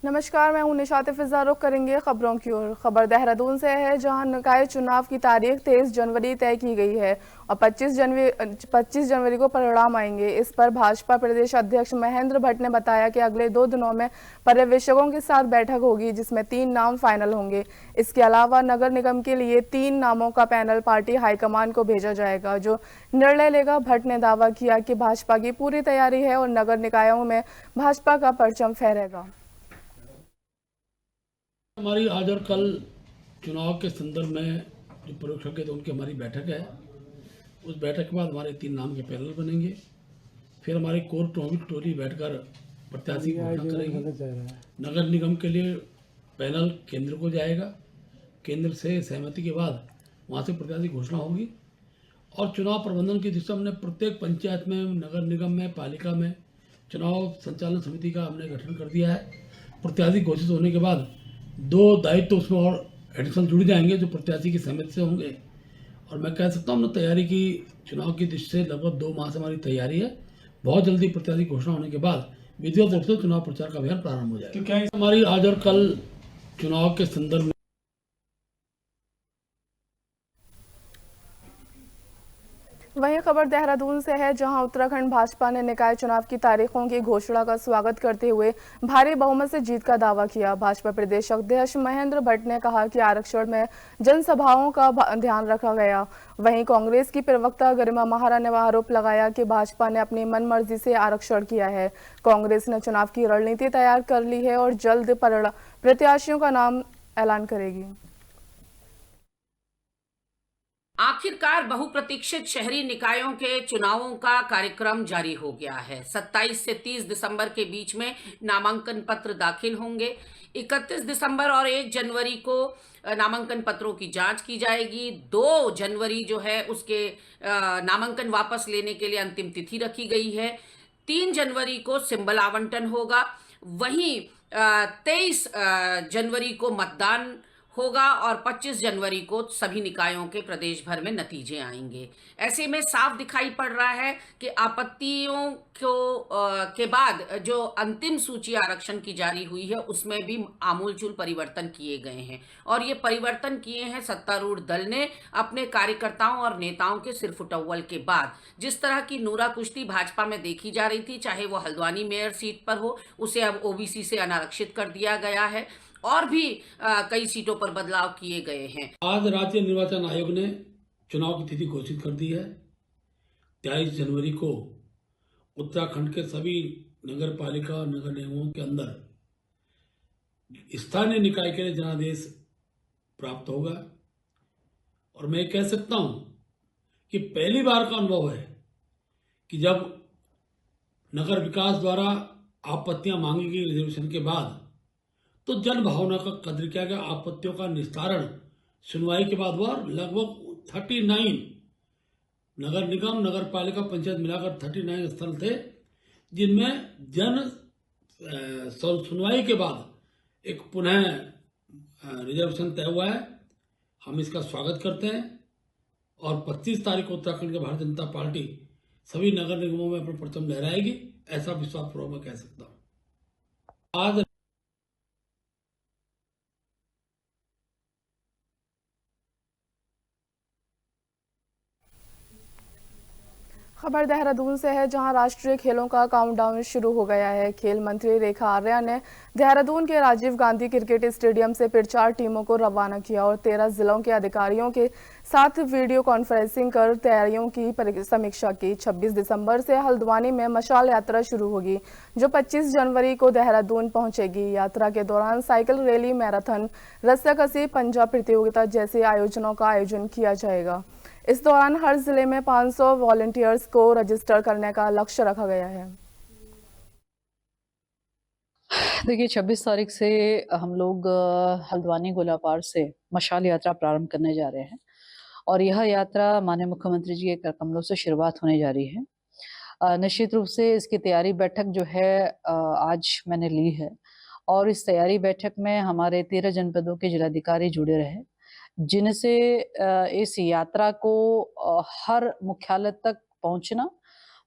नमस्कार, मैं हूं निशात फिजा। रुख करेंगे खबरों की ओर। खबर देहरादून से है, जहां निकाय चुनाव की तारीख 23 जनवरी तय की गई है और 25 जनवरी को परिणाम आएंगे। इस पर भाजपा प्रदेश अध्यक्ष महेंद्र भट्ट ने बताया कि अगले 2 दिनों में पर्यवेक्षकों के साथ बैठक होगी, जिसमें 3 नाम फाइनल होंगे। इसके अलावा नगर निगम के लिए 3 नामों का पैनल पार्टी हाईकमान को भेजा जाएगा, जो निर्णय लेगा। भट्ट ने दावा किया कि भाजपा की पूरी तैयारी है और नगर निकायों में भाजपा का परचम फहरेगा। हमारी आज और कल चुनाव के संदर्भ में जो पर्यवेक्षक है तो उनकी हमारी बैठक है। उस बैठक के बाद हमारे 3 नाम के पैनल बनेंगे। फिर हमारी कोर टोली बैठकर प्रत्याशी की घोषणा करेगी। नगर निगम के लिए पैनल केंद्र को जाएगा। केंद्र से सहमति के बाद वहाँ से प्रत्याशी घोषणा होगी। और चुनाव प्रबंधन की दिशा हमने प्रत्येक पंचायत में, नगर निगम में, पालिका में चुनाव संचालन समिति का हमने गठन कर दिया है। प्रत्याशी घोषित होने के बाद 2 दायित्व तो उसमें और एडिशनल जुड़ जाएंगे, जो प्रत्याशी की सहमति से होंगे। और मैं कह सकता हूँ हमने तैयारी की, चुनाव की दृष्टि से लगभग 2 माह से हमारी तैयारी है। बहुत जल्दी प्रत्याशी घोषणा होने के बाद विधिवत रूप से चुनाव प्रचार का अभियान प्रारंभ हो जाएगा। तो क्या हमारी आज और कल चुनाव के संदर्भ में वहीं खबर देहरादून से है, जहां उत्तराखंड भाजपा ने निकाय चुनाव की तारीखों की घोषणा का स्वागत करते हुए भारी बहुमत से जीत का दावा किया। भाजपा प्रदेश अध्यक्ष महेंद्र भट्ट ने कहा कि आरक्षण में जनसभाओं का ध्यान रखा गया। वहीं कांग्रेस की प्रवक्ता गरिमा महारा ने आरोप लगाया कि भाजपा ने अपनी मनमर्जी से आरक्षण किया है। कांग्रेस ने चुनाव की रणनीति तैयार कर ली है और जल्द प्रत्याशियों का नाम ऐलान करेगी। आखिरकार बहुप्रतीक्षित शहरी निकायों के चुनावों का कार्यक्रम जारी हो गया है। 27 से 30 दिसंबर के बीच में नामांकन पत्र दाखिल होंगे। 31 दिसंबर और 1 जनवरी को नामांकन पत्रों की जांच की जाएगी। 2 जनवरी जो है उसके नामांकन वापस लेने के लिए अंतिम तिथि रखी गई है। 3 जनवरी को सिंबल आवंटन होगा। वहीं 23 जनवरी को मतदान होगा और 25 जनवरी को सभी निकायों के प्रदेश भर में नतीजे आएंगे। ऐसे में साफ दिखाई पड़ रहा है कि आपत्तियों के बाद जो अंतिम सूची आरक्षण की जारी हुई है उसमें भी आमूलचूल परिवर्तन किए गए हैं। और ये परिवर्तन किए हैं सत्तारूढ़ दल ने अपने कार्यकर्ताओं और नेताओं के सिरफुटव्वल के बाद। जिस तरह की नूरा कुश्ती भाजपा में देखी जा रही थी, चाहे वो हल्द्वानी मेयर सीट पर हो, उसे अब ओबीसी से अनारक्षित कर दिया गया है और भी कई सीटों पर बदलाव किए गए हैं। आज राज्य निर्वाचन आयोग ने चुनाव की तिथि घोषित कर दी है। 23 जनवरी को उत्तराखंड के सभी नगर पालिका, नगर निगमों के अंदर स्थानीय निकाय के लिए जनादेश प्राप्त होगा। और मैं कह सकता हूं कि पहली बार का अनुभव है कि जब नगर विकास द्वारा आपत्तियां मांगी गई रिजर्वेशन के बाद, तो जन भावना का कद्र किया गया। आपत्तियों का निस्तारण सुनवाई के बाद हुआ। लगभग 39 नगर निगम, नगर पालिका, पंचायत मिलाकर 39 स्थल थे, जिनमें सुनवाई के बाद एक पुनः रिजर्वेशन तय हुआ है। हम इसका स्वागत करते हैं। और 25 तारीख को उत्तराखंड के भारतीय जनता पार्टी सभी नगर निगमों में अपना परचम लहराएगी, ऐसा विश्वास पूर्वक मैं कह सकता हूं। आज खबर देहरादून से है, जहां राष्ट्रीय खेलों का काउंटडाउन शुरू हो गया है। खेल मंत्री रेखा आर्या ने देहरादून के राजीव गांधी क्रिकेट स्टेडियम से फिर 4 टीमों को रवाना किया और 13 जिलों के अधिकारियों के साथ वीडियो कॉन्फ्रेंसिंग कर तैयारियों की समीक्षा की। 26 दिसंबर से हल्द्वानी में मशाल यात्रा शुरू होगी, जो 25 जनवरी को देहरादून पहुंचेगी। यात्रा के दौरान साइकिल रैली, मैराथन, रस्साकसी, पंजा प्रतियोगिता जैसे आयोजनों का आयोजन किया जाएगा। इस दौरान हर जिले में 500 वॉलंटियर्स को रजिस्टर करने का लक्ष्य रखा गया है। देखिए, 26 तारीख से हम लोग हल्द्वानी गोलापार से मशाल यात्रा प्रारंभ करने जा रहे हैं और यह यात्रा माननीय मुख्यमंत्री जी के कर कमलों से शुरुआत होने जा रही है। निश्चित रूप से इसकी तैयारी बैठक जो है आज मैंने ली है और इस तैयारी बैठक में हमारे 13 जनपदों के जिलाधिकारी जुड़े रहे, जिनसे इस यात्रा को हर मुख्यालय तक पहुंचना,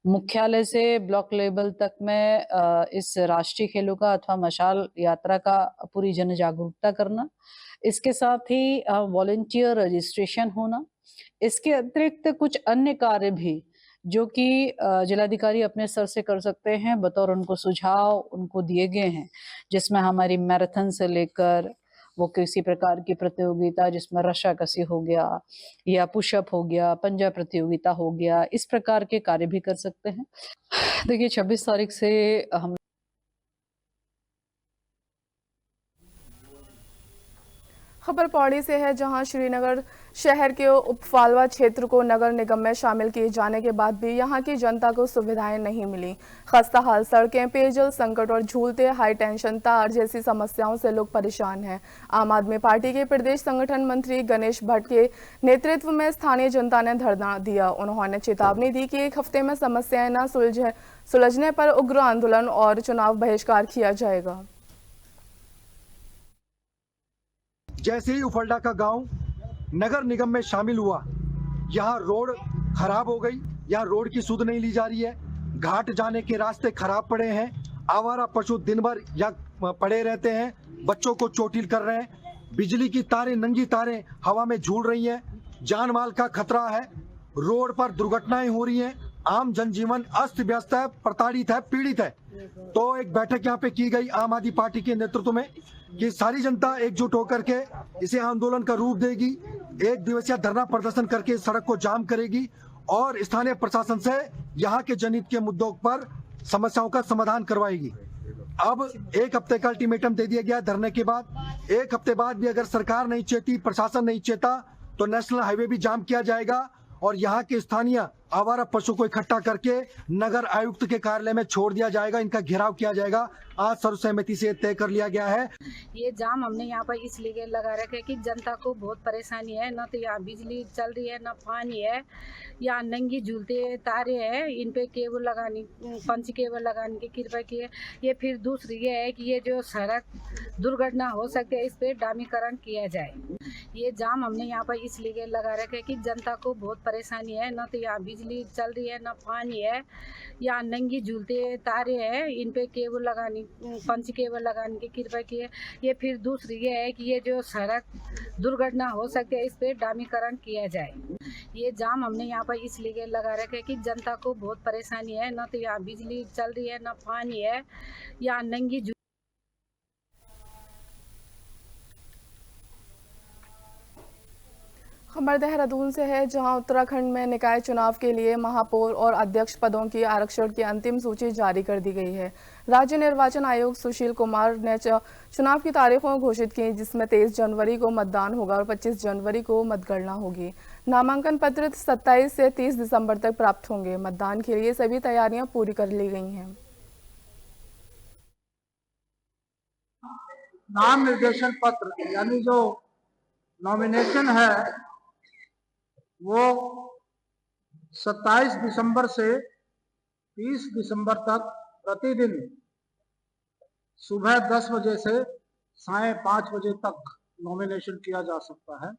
मुख्यालय से ब्लॉक लेवल तक में इस राष्ट्रीय खेलों का अथवा मशाल यात्रा का पूरी जन जागरूकता करना, इसके साथ ही वॉलंटियर रजिस्ट्रेशन होना, इसके अतिरिक्त कुछ अन्य कार्य भी जो कि जिलाधिकारी अपने स्तर से कर सकते हैं, बतौर उनको सुझाव उनको दिए गए हैं, जिसमें हमारी मैराथन से लेकर वो किसी प्रकार की प्रतियोगिता जिसमें रस्साकसी हो गया या पुशअप हो गया, पंजा प्रतियोगिता हो गया, इस प्रकार के कार्य भी कर सकते हैं। देखिए 26 तारीख से हम खबर पौड़ी से है, जहां श्रीनगर शहर के उपफालवा क्षेत्र को नगर निगम में शामिल किए जाने के बाद भी यहां की जनता को सुविधाएं नहीं मिली। खस्ता हाल सड़कें, पेयजल संकट और झूलते हाई टेंशन तार जैसी समस्याओं से लोग परेशान हैं। आम आदमी पार्टी के प्रदेश संगठन मंत्री गणेश भट्ट के नेतृत्व में स्थानीय जनता ने धरना दिया। उन्होंने चेतावनी दी कि 1 हफ्ते में समस्याएं न सुलझने पर उग्र आंदोलन और चुनाव बहिष्कार किया जाएगा। जैसे ही उफलडा का गांव नगर निगम में शामिल हुआ, यहाँ रोड खराब हो गई, यहाँ रोड की सुध नहीं ली जा रही है, घाट जाने के रास्ते खराब पड़े हैं, आवारा पशु दिन भर यहाँ पड़े रहते हैं, बच्चों को चोटिल कर रहे हैं, बिजली की तारें, नंगी तारें हवा में झूल रही हैं, जान माल का खतरा है, रोड पर दुर्घटनाएं हो रही हैं, आम जनजीवन अस्त व्यस्त है, प्रताड़ित है, पीड़ित है। तो एक बैठक यहाँ पे की गई आम आदमी पार्टी के नेतृत्व में कि सारी जनता एकजुट होकर के इसे आंदोलन का रूप देगी, 1 दिवसीय धरना प्रदर्शन करके सड़क को जाम करेगी और स्थानीय प्रशासन से यहाँ के जनहित के मुद्दों पर समस्याओं का समाधान करवाएगी। अब 1 हफ्ते का अल्टीमेटम दे दिया गया धरने के बाद। 1 हफ्ते बाद भी अगर सरकार नहीं चेती, प्रशासन नहीं चेता, तो नेशनल हाईवे भी जाम किया जाएगा और यहाँ के स्थानीय आवारा पशु को इकट्ठा करके नगर आयुक्त के कार्यालय में छोड़ दिया जाएगा, इनका घेराव किया जाएगा। आज सर्वसहमति से तय कर लिया गया है। ये जाम हमने यहाँ पर इसलिए लगा रखा है कि जनता को बहुत परेशानी है, न तो यहाँ बिजली चल रही है, न पानी है, यहाँ नंगी झूलते तारे हैं, इन पे केबल लगानी, पंच केबल लगाने की कृपा की है। ये फिर दूसरी ये है कि ये जो सड़क दुर्घटना हो सकती है, इस पे डामीकरण किया जाए। ये जाम हमने यहाँ पर इसलिए लगा रखा है कि जनता को बहुत परेशानी है, न तो यहाँ बिजली चल रही है, न पानी है, यहाँ नंगी झूलते तारे हैं, इन पे केबल लगानी, पंच केबल लगाने की कृपा की है। ये फिर दूसरी ये है कि ये जो सड़क दुर्घटना हो सकती है, इस पे डामीकरण किया जाए। ये जाम हमने यहाँ पर इसलिए लगा रखा है कि जनता को बहुत परेशानी है, न तो यहाँ बिजली चल रही है, न पानी है, यहाँ नंगी खबर देहरादून से है, जहां उत्तराखंड में निकाय चुनाव के लिए महापौर और अध्यक्ष पदों की आरक्षण की अंतिम सूची जारी कर दी गई है। राज्य निर्वाचन आयोग सुशील कुमार ने चुनाव की तारीखों घोषित की, जिसमें 23 जनवरी को मतदान होगा और 25 जनवरी को मतगणना होगी। नामांकन पत्र 27 से 30 दिसंबर तक प्राप्त होंगे। मतदान के लिए सभी तैयारियां पूरी कर ली गई हैं। नाम निर्देशन पत्र यानी जो नॉमिनेशन है वो 27 दिसंबर से 30 दिसंबर तक प्रतिदिन सुबह 10 बजे से साढ़े 5 बजे तक नॉमिनेशन किया जा सकता है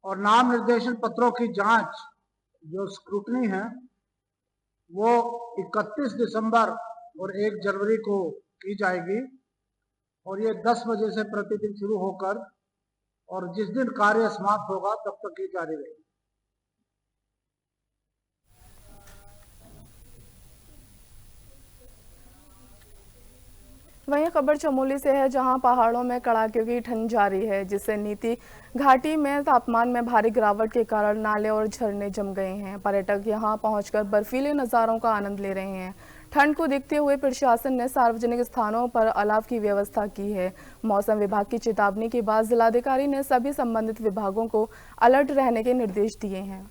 और नाम निर्देशन पत्रों की जांच जो स्क्रूटनी है वो 31 दिसंबर और 1 जनवरी को की जाएगी और ये 10 बजे से प्रतिदिन शुरू होकर और जिस दिन कार्य समाप्त होगा तब तक की जारी रहेगी। वहीं खबर चमोली से है, जहां पहाड़ों में कड़ाके की ठंड जारी है, जिससे नीति घाटी में तापमान में भारी गिरावट के कारण नाले और झरने जम गए हैं। पर्यटक यहां पहुंचकर बर्फीले नज़ारों का आनंद ले रहे हैं। ठंड को देखते हुए प्रशासन ने सार्वजनिक स्थानों पर अलाव की व्यवस्था की है। मौसम विभाग की चेतावनी के बाद जिलाधिकारी ने सभी संबंधित विभागों को अलर्ट रहने के निर्देश दिए हैं।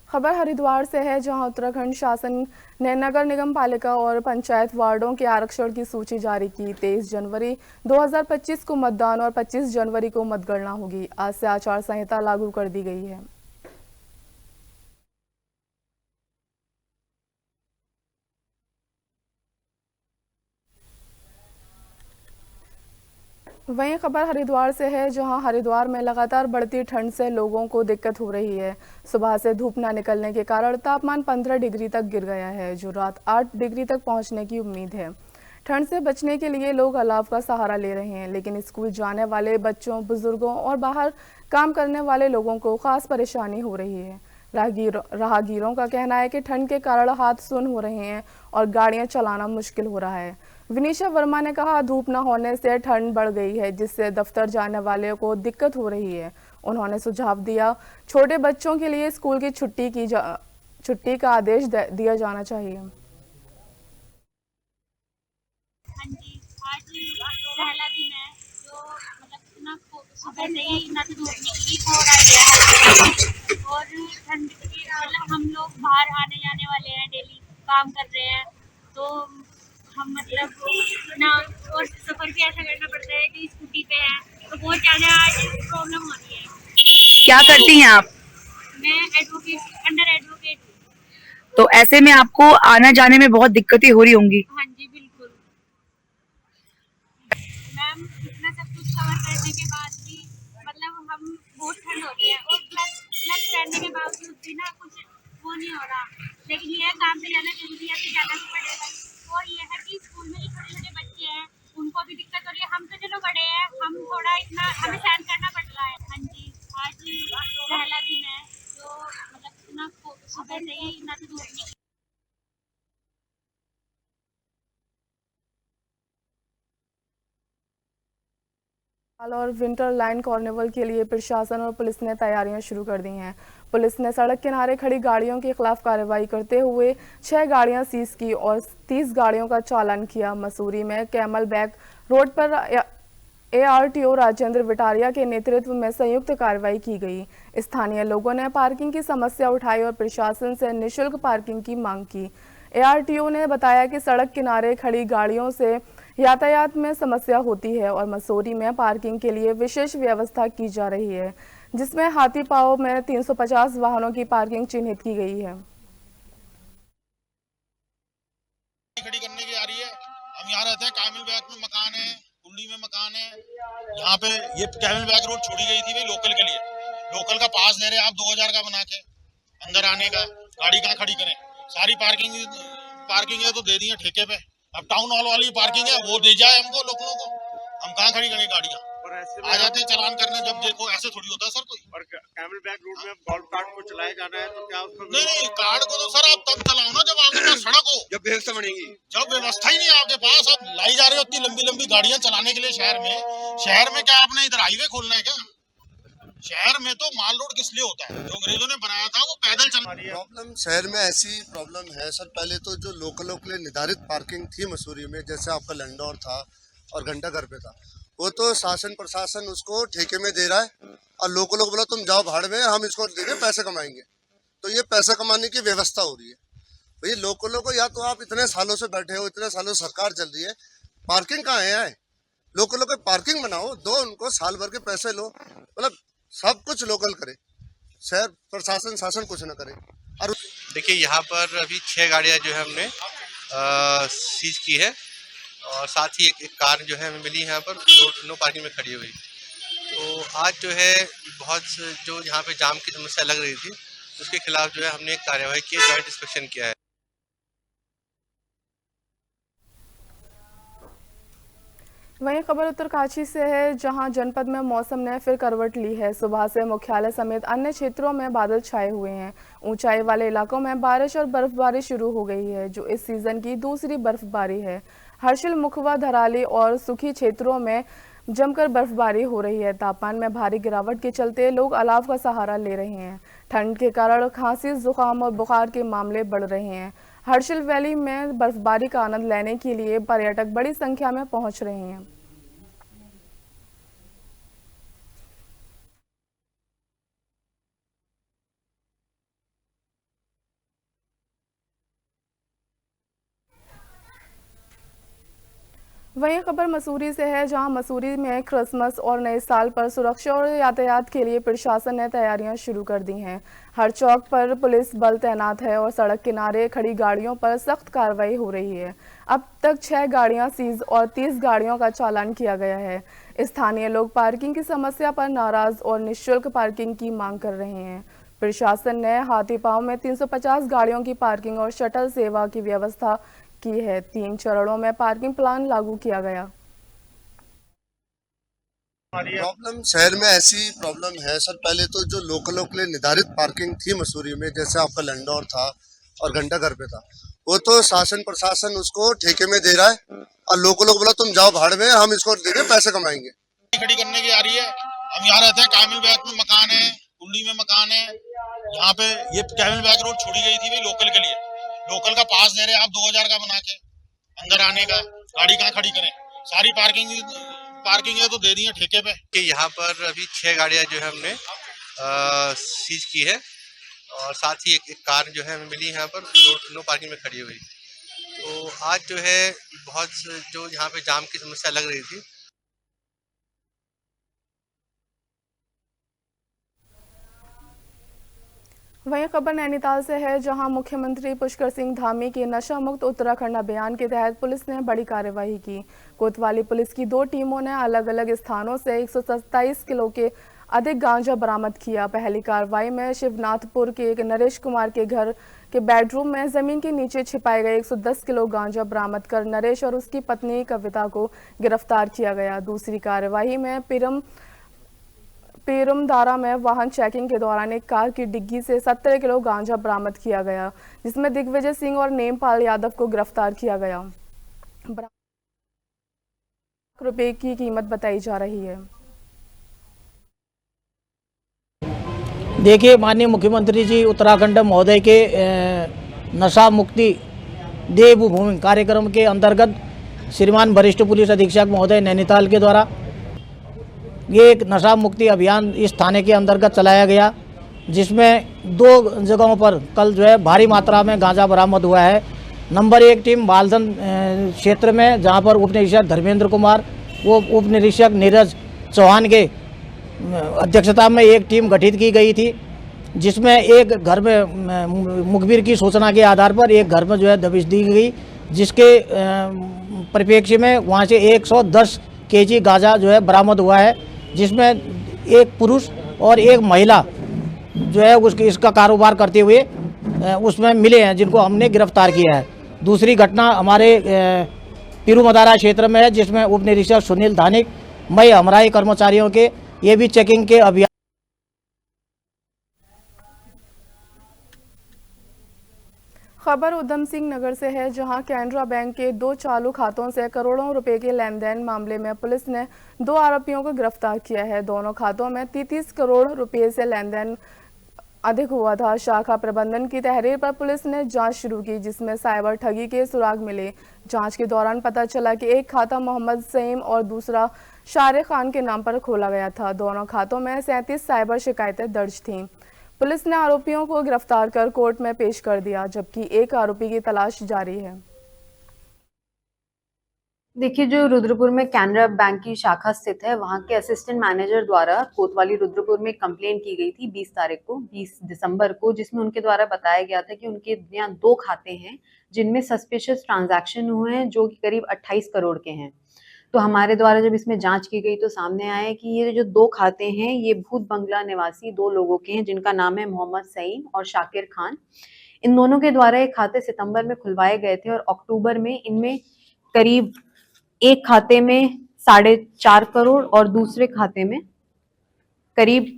खबर हरिद्वार से है, जहां उत्तराखंड शासन ने नगर निगम पालिका और पंचायत वार्डों के आरक्षण की सूची जारी की। 23 जनवरी 2025 को मतदान और 25 जनवरी को मतगणना होगी। आज से आचार संहिता लागू कर दी गई है। वहीं खबर हरिद्वार से है, जहां हरिद्वार में लगातार बढ़ती ठंड से लोगों को दिक्कत हो रही है। सुबह से धूप न निकलने के कारण तापमान 15 डिग्री तक गिर गया है, जो रात 8 डिग्री तक पहुंचने की उम्मीद है। ठंड से बचने के लिए लोग अलाव का सहारा ले रहे हैं, लेकिन स्कूल जाने वाले बच्चों, बुजुर्गों और बाहर काम करने वाले लोगों को खास परेशानी हो रही है। राहगीरों का कहना है कि ठंड के कारण हाथ सुन्न हो रहे हैं और गाड़ियां चलाना मुश्किल हो रहा है। विनीशा वर्मा ने कहा, धूप न होने से ठंड बढ़ गई है, जिससे दफ्तर जाने वाले को दिक्कत हो रही है। उन्होंने सुझाव दिया, छोटे बच्चों के लिए स्कूल की छुट्टी का आदेश दिया जाना चाहिए। हाँ जी, आज पहला दिन है, जो मतलब इतना सुबह से ही इतना धूप निकली हो रही है और ठंड की मतलब हम लोग बाहर आने जाने वाले हैं, डेली काम कर रहे हैं, तो हम मतलब ना और सफ़र भी ऐसा करना पड़ता है कि स्कूटी पे है, तो बहुत ज़्यादा आज प्रॉब्लम होती है। क्या करती हैं आप? मैं अंडर एडवोकेट हूँ। तो ऐसे में आपको आना जाने में बहुत दिक्कतें हो रही होंगी। हाँ जी, बिल्कुल मैम, इतना सब कुछ कवर करने के बाद भी मतलब हम बहुत ठंड हो रही है और ग्लव्स पहनने के बावजूद भी ना कुछ वो नहीं हो रहा, लेकिन ये काम पे जाना जरूरी है तो जाना भी पड़ेगा। और ये है कि स्कूल में जो छोटे छोटे बच्चे हैं उनको भी दिक्कत हो रही है, हम तो चलो बड़े हैं, हम थोड़ा इतना हमें सहन करना पड़ रहा है। हाँ जी, आज पहला दिन है, जो मतलब इतना सुबह से ही इतना धूप निकली। और विंटर लाइन कार्निवल के लिए प्रशासन और पुलिस ने तैयारियां शुरू कर दी हैं। पुलिस ने सड़क किनारे खड़ी गाड़ियों के खिलाफ कार्रवाई करते हुए 6 गाड़ियां सीज की और 30 गाड़ियों का चालान किया। मसूरी में कैमल बैक रोड पर ARTO राजेंद्र विटारिया के नेतृत्व में संयुक्त कार्रवाई की गई। स्थानीय लोगों ने पार्किंग की समस्या उठाई और प्रशासन से निःशुल्क पार्किंग की मांग की। ARTO ने बताया कि सड़क किनारे खड़ी गाड़ियों से यातायात में समस्या होती है और मसूरी में पार्किंग के लिए विशेष व्यवस्था की जा रही है, जिसमें हाथीपाव में 350 वाहनों की पार्किंग चिन्हित की गई है। खड़ी करने की आ रही है। हम यहाँ रहते हैं, कैमल बैक में मकान है, कुंडी में मकान है। यहाँ पे ये कैमल बैक रोड छोड़ी गई थी भाई लोकल के लिए। लोकल का पास दे रहे हैं आप 2000 का बना के अंदर आने का। गाड़ी कहाँ खड़ी करें? सारी पार्किंग है तो दे दी है ठेके पे। अब टाउन हॉल वाली पार्किंग है वो दे जाए हमको लोकलों को, हम कहाँ खड़ी करें गाड़ियाँ? आ जाते हैं चलान करने, जब देखो ऐसे थोड़ी होता है सर कोई। और कैमल बैक रोड में गोल्फ कार्ट को चलाया जाना है तो क्या उसको नहीं, कार्ड को तो सर आप तब चलाओ ना जब आपके पास सड़क हो, जब व्यवस्था बनेगी। जब व्यवस्था ही नहीं है आपके पास, आप लाई जा रहे हो इतनी लंबी लंबी गाड़ियां चलाने के लिए शहर में क्या आपने इधर हाईवे खोलना है क्या? शहर में तो माल रोड किस लिए होता है? जो अंग्रेजों ने बनाया था वो पैदल चल। प्रॉब्लम शहर में ऐसी प्रॉब्लम है सर, पहले तो जो लोकलों के लिए निर्धारित पार्किंग थी मसूरी में, जैसे आपका लैंडोर था और घंटा घर पे था, वो तो शासन प्रशासन उसको ठेके में दे रहा है और लोकलों को बोला तुम जाओ भाड़ में, हम इसको देंगे, पैसे कमाएंगे। तो ये पैसा कमाने की व्यवस्था हो रही है भाई लोकलों को। या तो आप इतने सालों से बैठे हो, इतने सालों से सरकार चल रही है, पार्किंग कहाँ है? लोकलों को पार्किंग बनाओ, दो उनको साल भर के पैसे लो, मतलब सब कुछ लोकल करे, शहर प्रशासन शासन कुछ न करे। और देखिए यहाँ पर अभी 6 गाड़ियाँ जो है हमने सीज की है और साथ ही एक कार जो है हमें मिली यहाँ पर नो पार्किंग में खड़ी हुई। तो आज जो है बहुत जो यहाँ पे जाम की समस्या लग रही थी उसके खिलाफ जो है हमने एक कार्यवाही की, जॉइंट इंस्पेक्शन किया है। वहीं खबर उत्तरकाशी से है, जहां जनपद में मौसम ने फिर करवट ली है। सुबह से मुख्यालय समेत अन्य क्षेत्रों में बादल छाए हुए हैं। ऊंचाई वाले इलाकों में बारिश और बर्फबारी शुरू हो गई है, जो इस सीजन की दूसरी बर्फबारी है। हर्षिल, मुखवा, धराली और सुखी क्षेत्रों में जमकर बर्फबारी हो रही है। तापमान में भारी गिरावट के चलते लोग अलाव का सहारा ले रहे हैं। ठंड के कारण खांसी, जुकाम और बुखार के मामले बढ़ रहे हैं। हर्षिल वैली में बर्फबारी का आनंद लेने के लिए पर्यटक बड़ी संख्या में पहुंच रहे हैं। वहीं खबर मसूरी से है, जहां मसूरी में क्रिसमस और नए साल पर सुरक्षा और यातायात के लिए प्रशासन ने तैयारियां शुरू कर दी हैं। हर चौक पर पुलिस बल तैनात है और सड़क किनारे खड़ी गाड़ियों पर सख्त कार्रवाई हो रही है। अब तक 6 गाड़ियां सीज और 30 गाड़ियों का चालान किया गया है। स्थानीय लोग पार्किंग की समस्या पर नाराज और निःशुल्क पार्किंग की मांग कर रहे हैं। प्रशासन ने हाथीपांव में 350 गाड़ियों की पार्किंग और शटल सेवा की व्यवस्था की है। 3 चरणों में पार्किंग प्लान लागू किया गया। प्रॉब्लम शहर में ऐसी प्रॉब्लम है सर, पहले तो जो लोकलों के लिए निर्धारित पार्किंग थी मसूरी में, जैसे आपका लैंडोर था और घंटाघर पे था, वो तो शासन प्रशासन उसको ठेके में दे रहा है और लोकलों को बोला तुम जाओ भाड़ में, हम इसको देके पैसे कमाएंगे। खड़ी करने की आ रही है। हम यहाँ रहते हैं, कामिल बैग में मकान है, कुंडी में मकान है। यहाँ पे ये कैमिल बैग रोड छोड़ी गई थी भाई लोकल के लिए। लोकल का पास दे रहे हैं आप 2000 का बना के अंदर आने का। गाड़ी कहाँ खड़ी करें? सारी पार्किंग है तो दे दी है ठेके पे। कि यहाँ पर अभी 6 गाड़ियाँ जो है हमने सीज की है और साथ ही एक कार जो है हमें मिली यहाँ पर नो पार्किंग में खड़ी हुई। तो आज जो है बहुत जो यहाँ पे जाम की समस्या लग रही थी। वहीं खबर नैनीताल से है, जहां मुख्यमंत्री पुष्कर सिंह धामी के नशा मुक्त उत्तराखंड अभियान के तहत पुलिस ने बड़ी कार्यवाही की। कोतवाली पुलिस की 2 टीमों ने अलग अलग स्थानों से 127 किलो के अधिक गांजा बरामद किया। पहली कार्रवाई में शिवनाथपुर के एक नरेश कुमार के घर के बेडरूम में जमीन के नीचे छिपाए गए 110 किलो गांजा बरामद कर नरेश और उसकी पत्नी कविता को गिरफ्तार किया गया। दूसरी कार्यवाही में पेरुमदारा में वाहन चेकिंग के दौरान एक कार की डिग्गी से 17 किलो गांजा बरामद किया गया, जिसमें दिग्विजय सिंह और नेमपाल यादव को गिरफ्तार किया गया। रुपए की कीमत बताई जा रही है। देखिए, माननीय मुख्यमंत्री जी उत्तराखंड महोदय के नशा मुक्ति देवभूमि कार्यक्रम के अंतर्गत श्रीमान वरिष्ठ पुलिस अधीक्षक महोदय नैनीताल के द्वारा ये एक नशा मुक्ति अभियान इस थाने के अंतर्गत चलाया गया, जिसमें 2 जगहों पर कल जो है भारी मात्रा में गांजा बरामद हुआ है। नंबर 1 टीम बालधन क्षेत्र में, जहां पर उप निरीक्षक धर्मेंद्र कुमार वो उप निरीक्षक नीरज चौहान के अध्यक्षता में एक टीम गठित की गई थी, जिसमें एक घर में मुखबिर की सूचना के आधार पर एक घर में जो है दबिश दी गई, जिसके परिप्रेक्ष्य में वहाँ से 110 केजी गांजा जो है बरामद हुआ है, जिसमें एक पुरुष और एक महिला जो है इसका कारोबार करते हुए उसमें मिले हैं, जिनको हमने गिरफ्तार किया है। दूसरी घटना हमारे पिरुमदारा क्षेत्र में है, जिसमें उप निरीक्षक सुनील धानिक मई हमराई कर्मचारियों के ये भी चेकिंग के अभियान। खबर उधम सिंह नगर से है, जहां कैनरा बैंक के 2 चालू खातों से करोड़ों रुपए के लेन देन मामले में पुलिस ने 2 आरोपियों को गिरफ्तार किया है। दोनों खातों में 33 करोड़ रुपए से लेन देन अधिक हुआ था। शाखा प्रबंधन की तहरीर पर पुलिस ने जांच शुरू की, जिसमें साइबर ठगी के सुराग मिले। जांच के दौरान पता चला कि एक खाता मोहम्मद सईम और दूसरा शारे खान के नाम पर खोला गया था। दोनों खातों में 37 साइबर शिकायतें दर्ज थीं। पुलिस ने आरोपियों को गिरफ्तार कर कोर्ट में पेश कर दिया, जबकि एक आरोपी की तलाश जारी है। देखिए, जो रुद्रपुर में कैनरा बैंक की शाखा स्थित है, वहां के असिस्टेंट मैनेजर द्वारा कोतवाली रुद्रपुर में कंप्लेंट की गई थी 20 दिसंबर को, जिसमें उनके द्वारा बताया गया था कि उनके यहाँ 2 खाते हैं जिनमें सस्पिशियस ट्रांजैक्शन हुए हैं, जो कि करीब 28 करोड़ के हैं। तो हमारे द्वारा जब इसमें जांच की गई तो सामने आया कि ये जो 2 खाते हैं ये भूत बंगला निवासी 2 लोगों के हैं, जिनका नाम है मोहम्मद सईम और शाकिर खान। इन दोनों के द्वारा ये खाते सितंबर में खुलवाए गए थे और अक्टूबर में इनमें करीब एक खाते में 4.5 करोड़ और दूसरे खाते में करीब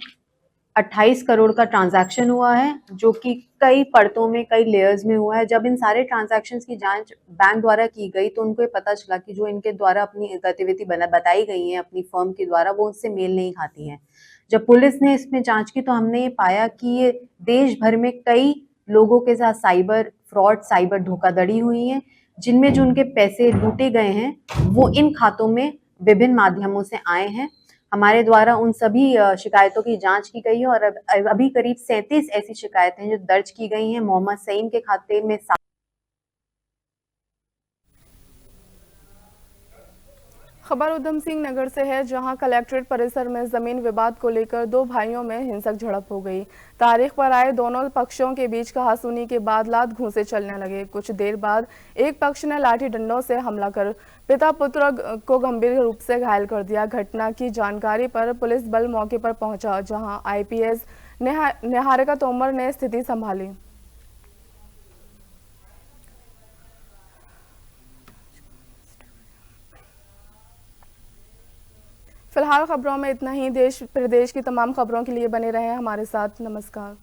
28 करोड़ का ट्रांजैक्शन हुआ है, जो कि कई परतों में, कई लेयर्स में हुआ है। जब इन सारे ट्रांजैक्शंस की जांच बैंक द्वारा की गई तो उनको ये पता चला कि जो इनके द्वारा अपनी गतिविधि बताई गई है अपनी फर्म के द्वारा, वो उससे मेल नहीं खाती है। जब पुलिस ने इसमें जांच की तो हमने ये पाया कि ये देश भर में कई लोगों के साथ साइबर फ्रॉड, साइबर धोखाधड़ी हुई है, जिनमें जो उनके पैसे लूटे गए हैं वो इन खातों में विभिन्न माध्यमों से आए हैं। हमारे द्वारा उन सभी शिकायतों की जांच की गई है और अभी करीब 37 ऐसी शिकायतें जो दर्ज की गई हैं। मोहम्मद सईम के खाते में खबर उधम सिंह नगर से है, जहां कलेक्ट्रेट परिसर में जमीन विवाद को लेकर दो भाइयों में हिंसक झड़प हो गई। तारीख पर आए दोनों पक्षों के बीच कहासुनी के बाद लात घूंसे चलने लगे। कुछ देर बाद एक पक्ष ने लाठी डंडों से हमला कर पिता पुत्र को गंभीर रूप से घायल कर दिया। घटना की जानकारी पर पुलिस बल मौके पर पहुंचा, जहां आईपीएस निहारिका तोमर ने स्थिति संभाली। फिलहाल खबरों में इतना ही। देश प्रदेश की तमाम खबरों के लिए बने रहें हमारे साथ। नमस्कार।